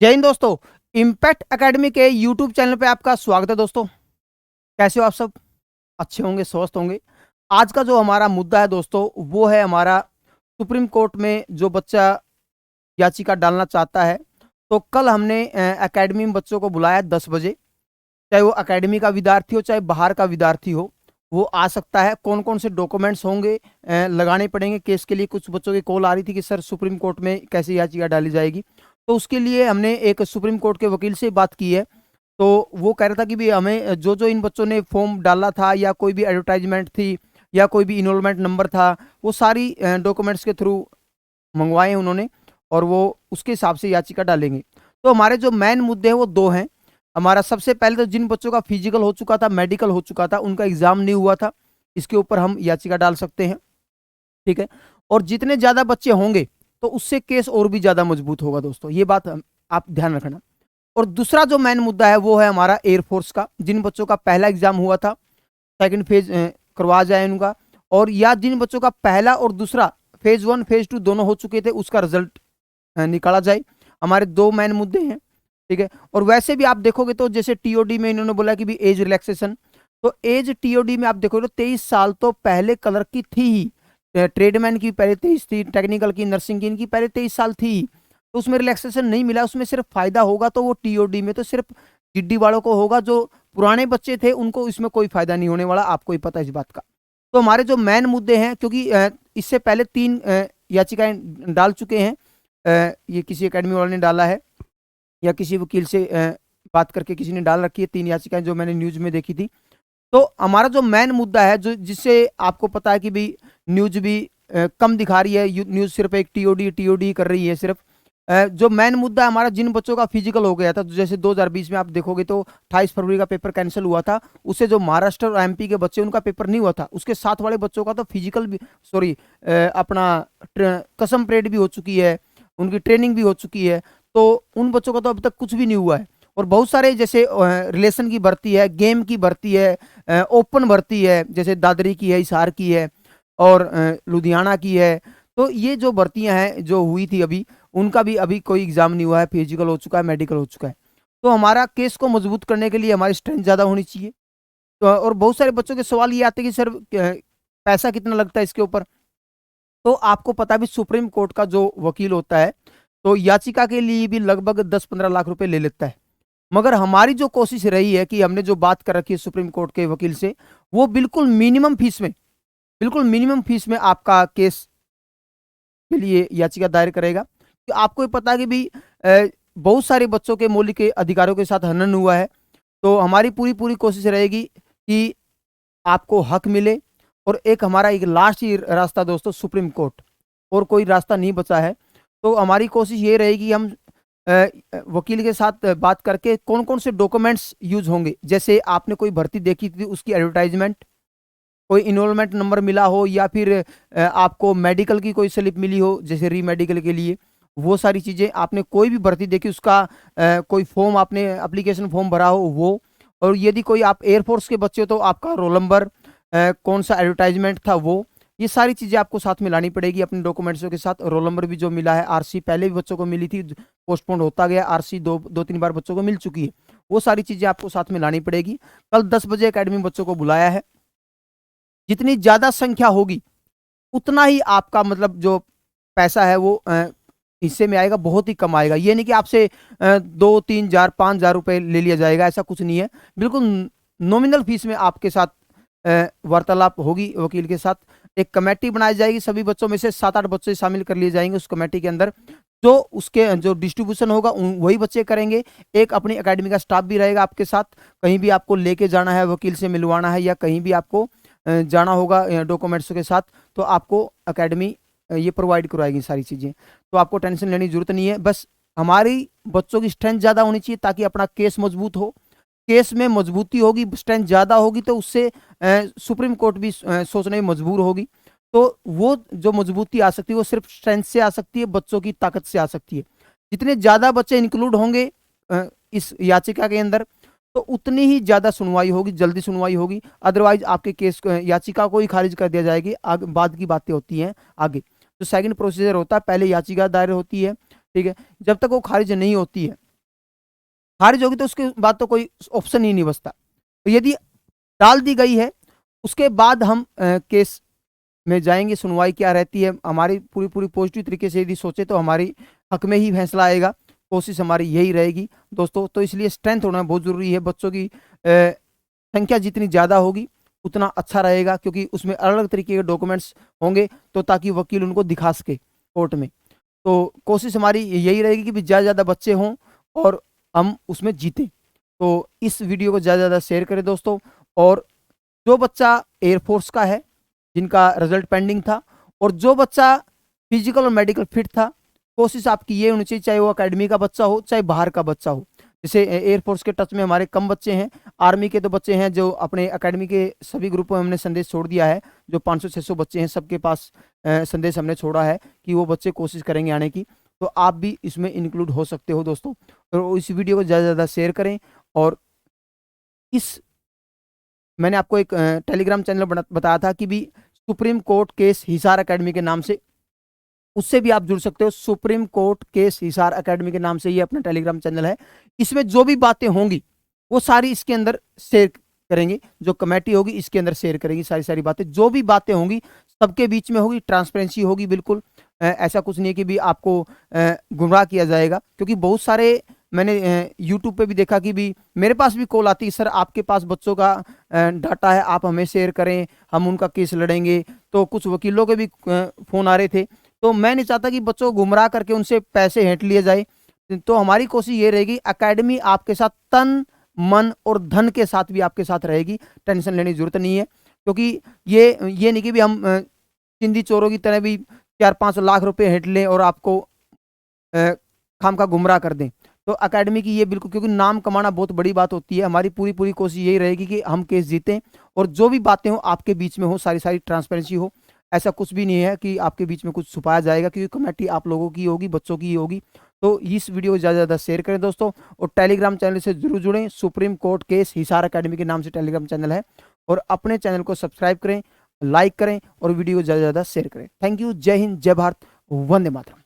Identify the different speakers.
Speaker 1: जय हिंद दोस्तों। Impact academy के यूट्यूब चैनल पे आपका स्वागत है दोस्तों। कैसे हो आप सब? अच्छे होंगे, स्वस्थ होंगे। आज का जो हमारा मुद्दा है दोस्तों, वो है हमारा सुप्रीम कोर्ट में जो बच्चा याचिका डालना चाहता है। तो कल हमने एकेडमी में बच्चों को बुलाया 10 बजे। चाहे वो एकेडमी का विद्यार्थी हो, चाहे बाहर का विद्यार्थी हो, वो आ सकता है। कौन कौन से डॉक्यूमेंट्स होंगे, लगाने पड़ेंगे केस के लिए। कुछ बच्चों की कॉल आ रही थी कि सर सुप्रीम कोर्ट में कैसे याचिका डाली जाएगी। तो उसके लिए हमने एक सुप्रीम कोर्ट के वकील से बात की है। तो वो कह रहा था कि भी हमें जो जो इन बच्चों ने फॉर्म डाला था, या कोई भी एडवर्टाइजमेंट थी, या कोई भी इनरोलमेंट नंबर था, वो सारी डॉक्यूमेंट्स के थ्रू मंगवाए हैं उन्होंने, और वो उसके हिसाब से याचिका डालेंगे। तो हमारे जो मेन मुद्दे हैं वो दो हैं। हमारा सबसे पहले तो जिन बच्चों का फिजिकल हो चुका था, मेडिकल हो चुका था, उनका एग्जाम नहीं हुआ था, इसके ऊपर हम याचिका डाल सकते हैं। ठीक है। और जितने ज्यादा बच्चे होंगे तो उससे केस और भी ज्यादा मजबूत होगा दोस्तों, ये बात आप ध्यान रखना। और दूसरा जो मेन मुद्दा है वो है हमारा एयरफोर्स का। जिन बच्चों का पहला एग्जाम हुआ था, सेकंड फेज करवा जाए उनका, और या जिन बच्चों का पहला और दूसरा फेज 1 फेज 2 दोनों हो चुके थे, उसका रिजल्ट निकाला जाए। हमारे दो मेन मुद्दे हैं। ठीक है। और वैसे भी आप देखोगे तो जैसे टीओडी में इन्होंने बोला कि भी एज रिलैक्सेशन, तो एज टीओडी में आप देखोगे तो 23 साल तो पहले कलर की थी ही। ट्रेडमैन की पहले 23 थी, टेक्निकल की, नर्सिंग की, इनकी पहले 23 साल थी ही। तो उसमें रिलैक्सेशन नहीं मिला, उसमें सिर्फ फायदा होगा तो वो टीओडी में तो सिर्फ गिड्डी वालों को होगा। जो पुराने बच्चे थे उनको इसमें कोई फायदा नहीं होने वाला, आपको ही पता है इस बात का। तो हमारे जो मेन मुद्दे हैं, क्योंकि इससे पहले 3 याचिकाएं डाल चुके हैं। ये किसी एकेडमी वाले ने डाला है, या किसी वकील से बात करके किसी ने डाल रखी है 3 याचिकाएं, जो मैंने न्यूज में देखी थी। तो हमारा जो मेन मुद्दा है, जो जिससे आपको पता है कि भाई न्यूज भी कम दिखा रही है, न्यूज सिर्फ एक टीओडी टीओडी कर रही है सिर्फ। जो मेन मुद्दा है हमारा, जिन बच्चों का फिजिकल हो गया था, तो जैसे 2020 में आप देखोगे तो 28 फरवरी का पेपर कैंसिल हुआ था। उससे जो महाराष्ट्र और एमपी के बच्चे, उनका पेपर नहीं हुआ था, उसके साथ वाले बच्चों का तो फिजिकल भी, सॉरी, अपना कसम परेड भी हो चुकी है, उनकी ट्रेनिंग भी हो चुकी है। तो उन बच्चों का तो अभी तक कुछ भी नहीं हुआ है। और बहुत सारे जैसे रिलेशन की भर्ती है, गेम की भर्ती है, ओपन भर्ती है, जैसे दादरी की है, हिसार की है, और लुधियाना की है। तो ये जो भर्तियां हैं जो हुई थी अभी, उनका भी अभी कोई एग्जाम नहीं हुआ है। फिजिकल हो चुका है, मेडिकल हो चुका है। तो हमारा केस को मजबूत करने के लिए हमारी स्ट्रेंथ ज़्यादा होनी चाहिए। तो और बहुत सारे बच्चों के सवाल ये आते हैं कि सर पैसा कितना लगता है इसके ऊपर। तो आपको पता भी, सुप्रीम कोर्ट का जो वकील होता है, तो याचिका के लिए भी लगभग 10-15 लाख रुपए ले लेता है। मगर हमारी जो कोशिश रही है कि हमने जो बात कर रखी है सुप्रीम कोर्ट के वकील से, वो बिल्कुल मिनिमम फीस में, बिल्कुल मिनिमम फीस में आपका केस के लिए याचिका दायर करेगा। तो आपको ये पता है कि भी बहुत सारे बच्चों के मौलिक अधिकारों के साथ हनन हुआ है। तो हमारी पूरी पूरी कोशिश रहेगी कि आपको हक मिले। और एक हमारा एक लास्ट ही रास्ता दोस्तों, सुप्रीम कोर्ट, और कोई रास्ता नहीं बचा है। तो हमारी कोशिश ये रहेगी कि हम वकील के साथ बात करके कौन कौन से डॉक्यूमेंट्स यूज होंगे। जैसे आपने कोई भर्ती देखी थी, उसकी एडवर्टाइजमेंट, कोई इनरोलमेंट नंबर मिला हो, या फिर आपको मेडिकल की कोई स्लिप मिली हो, जैसे री मेडिकल के लिए, वो सारी चीज़ें। आपने कोई भी भर्ती देखी, उसका कोई फॉर्म, आपने एप्लीकेशन फॉर्म भरा हो वो। और यदि कोई आप एयरफोर्स के बच्चे हो तो आपका रोल नंबर, कौन सा एडवर्टाइजमेंट था वो, ये सारी चीज़ें आपको साथ में लानी पड़ेगी अपने डॉक्यूमेंट्सों के साथ। रोल नंबर भी जो मिला है, आरसी पहले भी बच्चों को मिली थी, पोस्टपोन होता गया, आरसी दो तीन बार बच्चों को मिल चुकी है। वो सारी चीज़ें आपको साथ में लानी पड़ेगी। कल 10 बजे अकेडमी बच्चों को बुलाया है। जितनी ज़्यादा संख्या होगी, उतना ही आपका मतलब जो पैसा है वो हिस्से में आएगा, बहुत ही कम आएगा। ये नहीं कि आपसे 2-3 हज़ार 5 हज़ार रुपए ले लिया जाएगा, ऐसा कुछ नहीं है। बिल्कुल नॉमिनल फीस में आपके साथ वार्तालाप होगी वकील के साथ। एक कमेटी बनाई जाएगी, सभी बच्चों में से 7-8 बच्चे शामिल कर लिए जाएंगे उस कमेटी के अंदर। जो उसके जो डिस्ट्रीब्यूशन होगा वही बच्चे करेंगे। एक अपनी एकेडमी का स्टाफ भी रहेगा आपके साथ। कहीं भी आपको लेके जाना है, वकील से मिलवाना है, या कहीं भी आपको जाना होगा डॉक्यूमेंट्स के साथ, तो आपको एकेडमी ये प्रोवाइड करवाएगी सारी चीज़ें। तो आपको टेंशन लेने की जरूरत नहीं है। बस हमारी बच्चों की स्ट्रेंथ ज़्यादा होनी चाहिए, ताकि अपना केस मजबूत हो। केस में मजबूती होगी, स्ट्रेंथ ज़्यादा होगी, तो उससे सुप्रीम कोर्ट भी सोचने में मजबूर होगी। तो वो जो मजबूती आ सकती है, वो सिर्फ स्ट्रेंथ से आ सकती है, बच्चों की ताकत से आ सकती है। जितने ज़्यादा बच्चे इंक्लूड होंगे इस याचिका के अंदर, तो उतनी ही ज़्यादा सुनवाई होगी, जल्दी सुनवाई होगी। अदरवाइज आपके केस याचिका को ही खारिज कर दिया जाएगी। आगे बाद की बातें होती हैं आगे। तो सेकंड प्रोसीजर होता है, पहले याचिका दायर होती है, ठीक है। जब तक वो खारिज नहीं होती है, खारिज होगी तो उसके बाद तो कोई ऑप्शन ही नहीं बचता। तो यदि डाल दी गई है, उसके बाद हम केस में जाएंगे, सुनवाई क्या रहती है। हमारी पूरी पूरी पॉजिटिव तरीके से यदि सोचे तो हमारी हक में ही फैसला आएगा। कोशिश हमारी यही रहेगी दोस्तों। तो इसलिए स्ट्रेंथ होना बहुत ज़रूरी है। बच्चों की संख्या जितनी ज़्यादा होगी उतना अच्छा रहेगा, क्योंकि उसमें अलग अलग तरीके के डॉक्यूमेंट्स होंगे, तो ताकि वकील उनको दिखा सके कोर्ट में। तो कोशिश हमारी यही रहेगी कि ज़्यादा से ज़्यादा बच्चे हों और हम उसमें जीतें। तो इस वीडियो को ज़्यादा से ज़्यादा शेयर करें दोस्तों। और जो बच्चा एयरफोर्स का है, जिनका रिजल्ट पेंडिंग था, और जो बच्चा फिजिकल और मेडिकल फिट था, कोशिश आपकी ये होनी चाहिए, चाहे वो अकेडमी का बच्चा हो चाहे बाहर का बच्चा हो। जैसे एयरफोर्स के टच में हमारे कम बच्चे हैं, आर्मी के तो बच्चे हैं जो अपने अकेडमी के सभी ग्रुपों में हमने संदेश छोड़ दिया है। जो 500-600 बच्चे हैं सबके पास संदेश हमने छोड़ा है कि वो बच्चे कोशिश करेंगे आने की। तो आप भी इसमें इंक्लूड हो सकते हो दोस्तों। तो इस वीडियो को ज़्यादा से ज़्यादा शेयर करें। और इस मैंने आपको एक टेलीग्राम चैनल बताया था कि भी supreme court case Hisar academy के नाम से, उससे भी आप जुड़ सकते हो। Supreme court case Hisar academy के नाम से ये अपना टेलीग्राम चैनल है। इसमें जो भी बातें होंगी वो सारी इसके अंदर शेयर करेंगे। जो कमेटी होगी इसके अंदर शेयर करेगी सारी सारी बातें। जो भी बातें होंगी सबके बीच में होगी, ट्रांसपेरेंसी होगी बिल्कुल। ऐसा कुछ नहीं है कि भी आपको गुमराह किया जाएगा, क्योंकि बहुत सारे मैंने यूट्यूब पे भी देखा कि भी मेरे पास भी कॉल आती है, सर आपके पास बच्चों का डाटा है, आप हमें शेयर करें, हम उनका केस लड़ेंगे। तो कुछ वकीलों के भी फ़ोन आ रहे थे। तो मैं नहीं चाहता कि बच्चों को गुमराह करके उनसे पैसे हेंट लिए जाए। तो हमारी कोशिश ये रहेगी, अकेडमी आपके साथ तन मन और धन के साथ भी आपके साथ रहेगी। टेंशन लेने की जरूरत नहीं है, क्योंकि ये नहीं कि भी हम चिंदी चोरों की तरह भी 4-5 लाख रुपए हेंट लें और आपको खाम का गुमराह कर दें। तो अकेडमी की ये बिल्कुल, क्योंकि नाम कमाना बहुत बड़ी बात होती है। हमारी पूरी पूरी कोशिश यही रहेगी कि हम केस जीतें और जो भी बातें हो आपके बीच में हो, सारी सारी ट्रांसपेरेंसी हो। ऐसा कुछ भी नहीं है कि आपके बीच में कुछ छुपाया जाएगा, क्योंकि कमेटी आप लोगों की होगी, बच्चों की होगी। तो इस वीडियो को ज़्यादा से ज़्यादा शेयर करें दोस्तों, और टेलीग्राम चैनल से जरूर जुड़ें। Supreme court case Hisar academy के नाम से टेलीग्राम चैनल है। और अपने चैनल को सब्सक्राइब करें, लाइक करें और वीडियो को ज़्यादा से ज़्यादा शेयर करें। Thank you. जय हिंद, जय भारत, वंदे मातरम।